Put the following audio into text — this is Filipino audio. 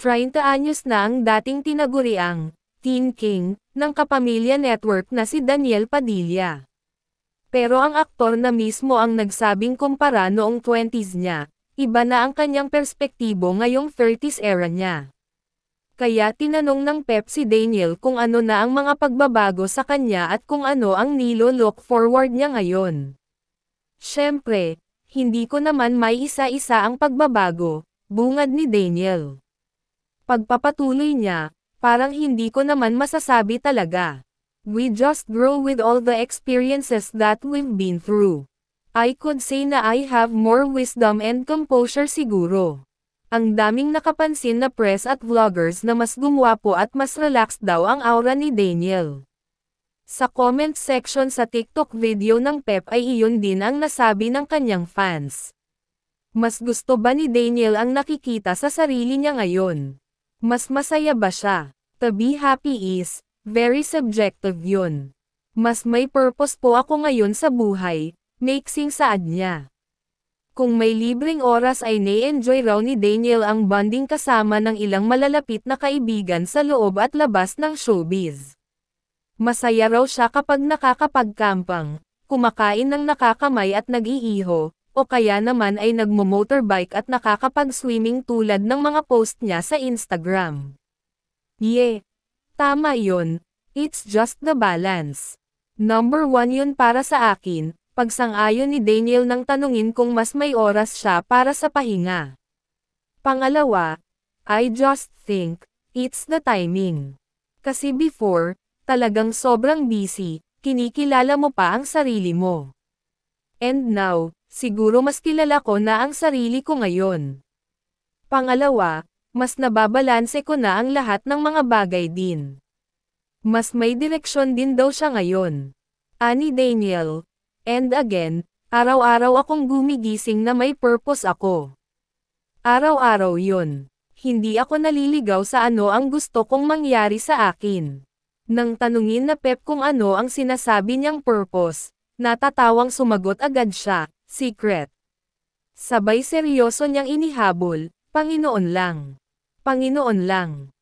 30 anyos na ang dating tinaguriang Teen King ng Kapamilya Network na si Daniel Padilla. Pero ang aktor na mismo ang nagsabing kumpara noong 20s niya, iba na ang kanyang perspektibo ngayong 30s era niya. Kaya tinanong ng Pep si Daniel kung ano na ang mga pagbabago sa kanya at kung ano ang nilo-look forward niya ngayon. Siyempre, hindi ko naman may isa-isa ang pagbabago, bungad ni Daniel. Pagpapatuloy niya, parang hindi ko naman masasabi talaga. We just grow with all the experiences that we've been through. I could say na I have more wisdom and composure siguro. Ang daming nakapansin na press at vloggers na mas gumwapo at mas relaxed daw ang aura ni Daniel. Sa comment section sa TikTok video ng Pep ay iyon din ang nasabi ng kanyang fans. Mas gusto ba ni Daniel ang nakikita sa sarili niya ngayon? Mas masaya ba siya? To be happy is very subjective yun. Mas may purpose po ako ngayon sa buhay, mixing saad niya. Kung may libreng oras ay na-enjoy raw ni Daniel ang bonding kasama ng ilang malalapit na kaibigan sa loob at labas ng showbiz. Masaya raw siya kapag nakakapagkampang, kumakain ng nakakamay at nag-iiho, o kaya naman ay nagmo-motorbike at nakakapag-swimming tulad ng mga post niya sa Instagram. Tama yun, it's just the balance. Number 1 yun para sa akin. Pagsang-ayon ni Daniel nang tanungin kung mas may oras siya para sa pahinga. Pangalawa, I just think, it's the timing. Kasi before, talagang sobrang busy, kinikilala mo pa ang sarili mo. And now, siguro mas kilala ko na ang sarili ko ngayon. Pangalawa, mas nababalanse ko na ang lahat ng mga bagay din. Mas may direksyon din daw siya ngayon. Ani Daniel. And again, araw-araw akong gumigising na may purpose ako. Araw-araw yun. Hindi ako naliligaw sa ano ang gusto kong mangyari sa akin. Nang tanungin na Pep kung ano ang sinasabi niyang purpose, natatawang sumagot agad siya, secret. Sabay seryoso niyang inihabol, Panginoon lang. Panginoon lang.